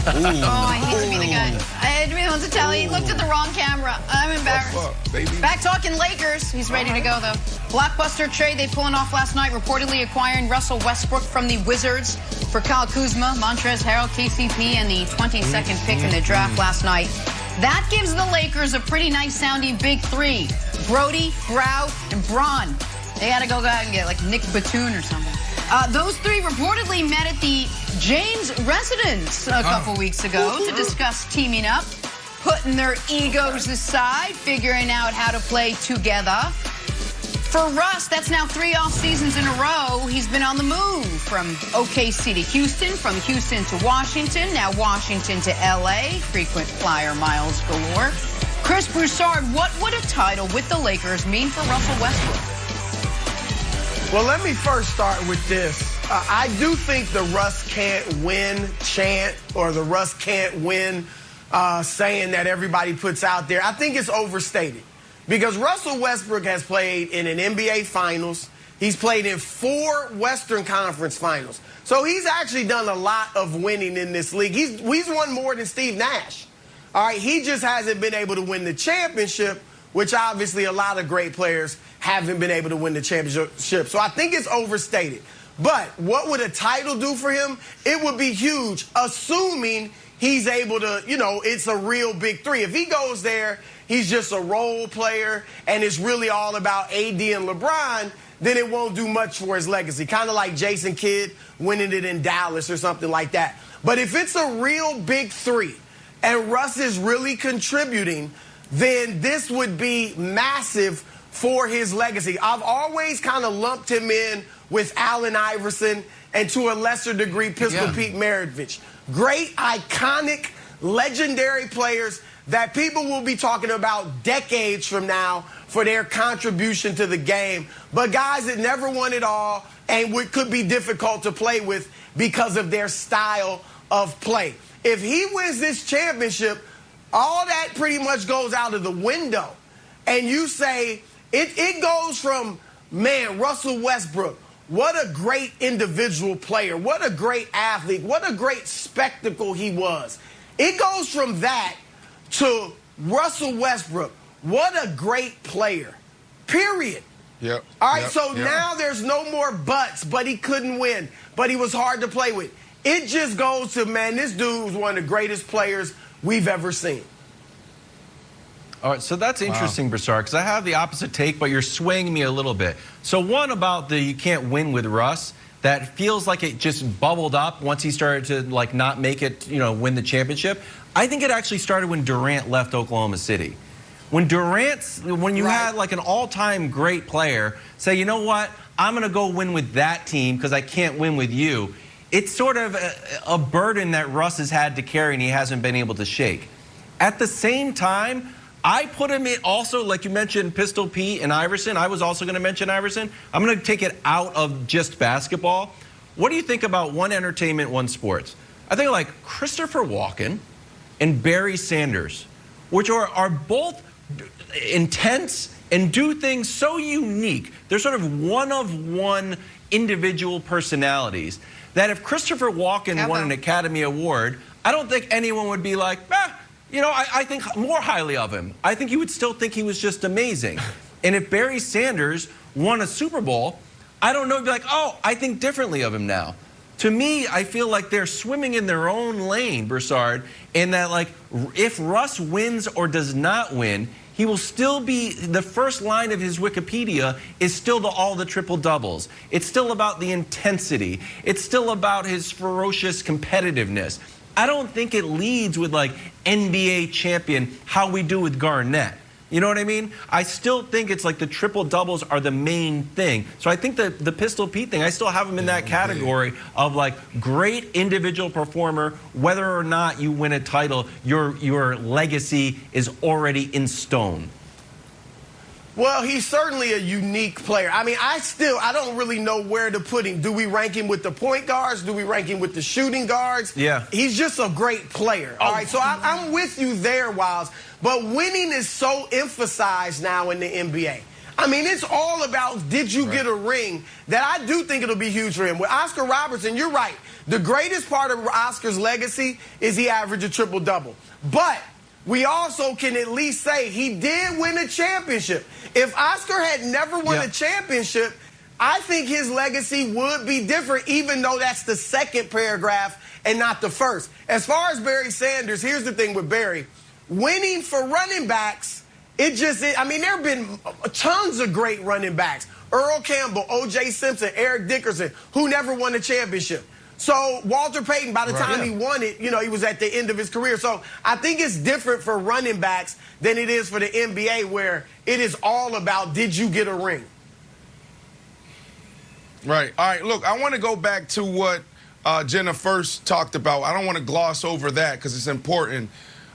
Oh, I hate to be the guy. I had to be the one to tell you. He looked at the wrong camera. I'm embarrassed. What's up, baby? Back talking Lakers. He's ready to go, though. Blockbuster trade they pulling off last night, reportedly acquiring Russell Westbrook from the Wizards for Kyle Kuzma, Montrezl Harrell, KCP, and the 22nd pick in the draft last night. That gives the Lakers a pretty nice sounding big three. Brody, Brow, and Braun. They got to go out and get like Nick Batum or something. Those three reportedly met at the James residence a couple weeks ago to discuss teaming up, putting their egos aside, figuring out how to play together. For Russ, that's now 3 off seasons in a row. He's been on the move from OKC to Houston, from Houston to Washington, now Washington to LA. Frequent flyer miles galore. Chris Broussard, what would a title with the Lakers mean for Russell Westbrook? Well, let me first start with this. I do think the Russ can't win chant or the Russ can't win saying that everybody puts out there. I think it's overstated because Russell Westbrook has played in an NBA Finals. He's played in 4 Western Conference Finals. So he's actually done a lot of winning in this league. He's won more than Steve Nash. All right, he just hasn't been able to win the championship, which obviously a lot of great players haven't been able to win the championship. So I think it's overstated. But what would a title do for him? It would be huge, assuming he's able to, it's a real big three. If he goes there, he's just a role player, and it's really all about AD and LeBron, then it won't do much for his legacy. Kind of like Jason Kidd winning it in Dallas or something like that. But if it's a real big three, and Russ is really contributing, then this would be massive for his legacy. I've always kind of lumped him in with Allen Iverson and to a lesser degree Pistol Pete Maravich. Great, iconic, legendary players that people will be talking about decades from now for their contribution to the game. But guys that never won it all and could be difficult to play with because of their style of play. If he wins this championship, all that pretty much goes out of the window. And you say, it goes from, man, Russell Westbrook, what a great individual player, what a great athlete, what a great spectacle he was. It goes from that to Russell Westbrook, what a great player, period. Yep. All right, now there's no more buts, but he couldn't win, but he was hard to play with. It just goes to, man, this dude was one of the greatest players we've ever seen. All right, so that's interesting, Broussard, because I have the opposite take, but you're swaying me a little bit. So one about the you can't win with Russ, that feels like it just bubbled up once he started to not make it, win the championship. I think it actually started when Durant left Oklahoma City. When you had like an all-time great player say, you know what, I'm going to go win with that team because I can't win with you. It's sort of a burden that Russ has had to carry and he hasn't been able to shake. At the same time, I put him in also, like you mentioned, Pistol Pete and Iverson. I was also going to mention Iverson. I'm going to take it out of just basketball. What do you think about one entertainment, one sports? I think like Christopher Walken and Barry Sanders, which are both intense and do things so unique. They're sort of one-of-one individual personalities that if Christopher Walken won an Academy Award, I don't think anyone would be like, I think more highly of him. I think you would still think he was just amazing. And if Barry Sanders won a Super Bowl, I don't know, you'd be like, oh, I think differently of him now. To me, I feel like they're swimming in their own lane, Broussard, in that if Russ wins or does not win, he will still be, the first line of his Wikipedia is still all the triple doubles. It's still about the intensity. It's still about his ferocious competitiveness. I don't think it leads with NBA champion, how we do with Garnett. You know what I mean? I still think it's like the triple doubles are the main thing. So I think the Pistol Pete thing, I still have him in that category of great individual performer. Whether or not you win a title, your legacy is already in stone. Well, he's certainly a unique player. I mean, I don't really know where to put him. Do we rank him with the point guards? Do we rank him with the shooting guards? Yeah. He's just a great player. All right, so I'm with you there, Wiles. But winning is so emphasized now in the NBA. I mean, it's all about did you get a ring that I do think it'll be huge for him. With Oscar Robertson, you're right. The greatest part of Oscar's legacy is he averaged a triple-double. But we also can at least say he did win a championship. If Oscar had never won a championship, I think his legacy would be different, even though that's the second paragraph and not the first. As far as Barry Sanders, here's the thing with Barry. Winning for running backs, I mean, there have been tons of great running backs. Earl Campbell, O.J. Simpson, Eric Dickerson, who never won a championship. So Walter Payton, by the time he won it, you know, he was at the end of his career. So I think it's different for running backs than it is for the NBA, where it is all about did you get a ring? Right. All right, look, I want to go back to what Jenna first talked about. I don't want to gloss over that because it's important.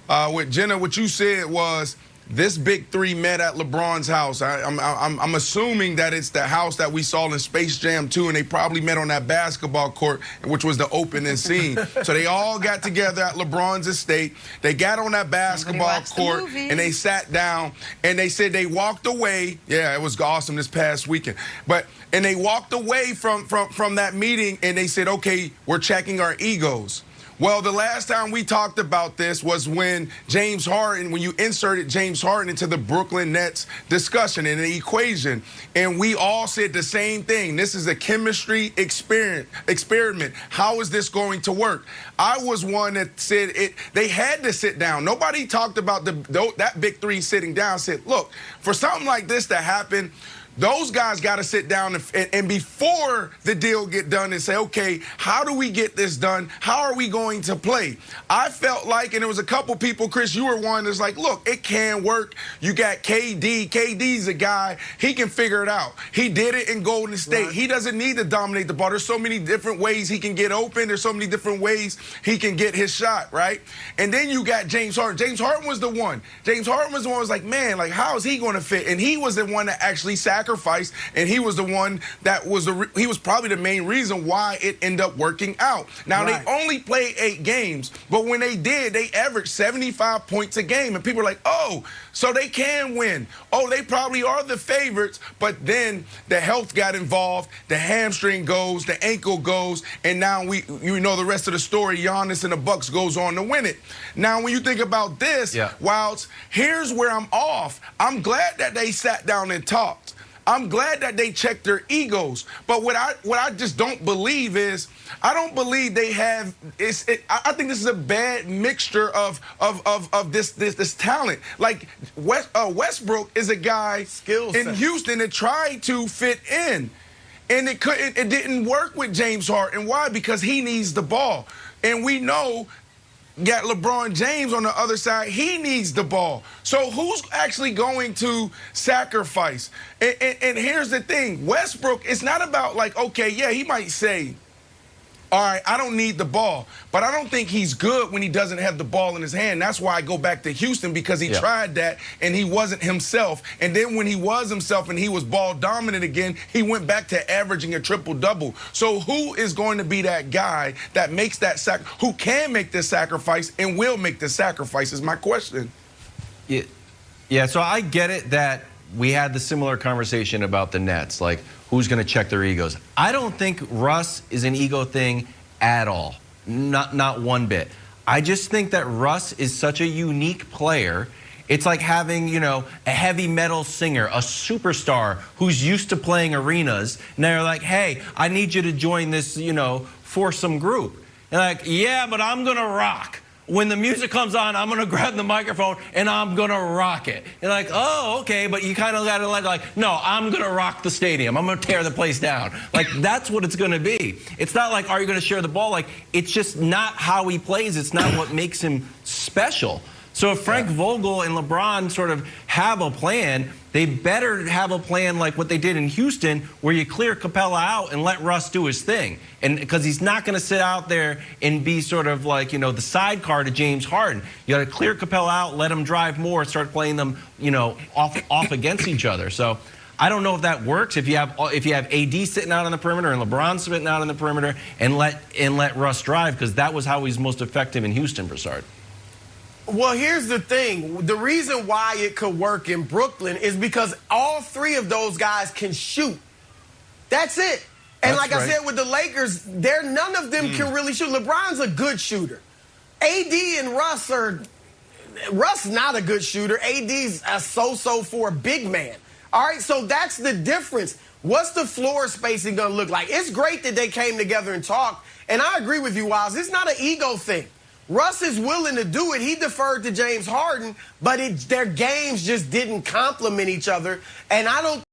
With Jenna, what you said was this big three met at LeBron's house. I'm assuming that it's the house that we saw in Space Jam 2, and they probably met on that basketball court, which was the opening scene. So they all got together at LeBron's estate. They got on that basketball court, and they sat down, and they said they walked away. Yeah, it was awesome this past weekend. And they walked away from that meeting, and they said, okay, we're checking our egos. Well, the last time we talked about this was when when you inserted James Harden into the Brooklyn Nets discussion in the equation, and we all said the same thing. This is a chemistry experiment. How is this going to work? I was one that said they had to sit down. Nobody talked about that big three sitting down. Said, look, for something like this to happen, those guys got to sit down and before the deal get done and say, okay, how do we get this done? How are we going to play? I felt like, and there was a couple people, Chris, you were one that's like, look, it can work. You got KD. KD's a guy. He can figure it out. He did it in Golden State. Right. He doesn't need to dominate the ball. There's so many different ways he can get open. There's so many different ways he can get his shot, right? And then you got James Harden. James Harden was the one. James Harden was the one who was like, man, like, how is he going to fit? And he was the one that actually sacrificed, and he was the one that he was probably the main reason why it ended up working out. Now, They only played 8 games, but when they did, they averaged 75 points a game, and people are like, oh, so they can win. Oh, they probably are the favorites, but then the health got involved, the hamstring goes, the ankle goes, and now you know the rest of the story. Giannis and the Bucks goes on to win it. Now, when you think about this, Wilds, here's where I'm off. I'm glad that they sat down and talked. I'm glad that they checked their egos, but what I just don't believe is I don't believe they have. I think this is a bad mixture of this talent. Like Westbrook is a guy in Houston that tried to fit in, and it didn't work with James Harden. Why? Because he needs the ball, and we know. Got LeBron James on the other side. He needs the ball. So who's actually going to sacrifice? And here's the thing. Westbrook, it's not about like, okay, yeah, he might say, all right, I don't need the ball. But I don't think he's good when he doesn't have the ball in his hand. That's why I go back to Houston, because he tried that and he wasn't himself. And then when he was himself and he was ball dominant again, he went back to averaging a triple-double. So who is going to be that guy that makes that who can make this sacrifice and will make this sacrifice is my question. Yeah, so I get it that we had the similar conversation about the Nets, like who's going to check their egos. I don't think Russ is an ego thing at all, not one bit. I just think that Russ is such a unique player. It's like having, you know, a heavy metal singer, a superstar who's used to playing arenas, and they're like, hey, I need you to join this, you know, foursome group. And like, yeah, but I'm going to rock. When the music comes on, I'm going to grab the microphone and I'm going to rock it. You're like, oh, okay, but you kind of got to like, no, I'm going to rock the stadium. I'm going to tear the place down. Like, that's what it's going to be. It's not like, are you going to share the ball? Like, it's just not how he plays. It's not what makes him special. So if Frank Vogel and LeBron sort of have a plan, they better have a plan like what they did in Houston, where you clear Capella out and let Russ do his thing. And because he's not going to sit out there and be sort of like, you know, the sidecar to James Harden. You got to clear Capella out, let him drive more, start playing them, you know, off against each other. So I don't know if that works. If you have AD sitting out on the perimeter and LeBron sitting out on the perimeter, and let Russ drive, because that was how he's most effective in Houston, Broussard. Well, here's the thing. The reason why it could work in Brooklyn is because all three of those guys can shoot. That's it. And That's like I right. said with the Lakers, none of them can really shoot. LeBron's a good shooter. AD and Russ not a good shooter. AD's a so-so for a big man. All right, so that's the difference. What's the floor spacing going to look like? It's great that they came together and talked, and I agree with you, Wiles. It's not an ego thing. Russ is willing to do it. He deferred to James Harden, but their games just didn't complement each other, and I don't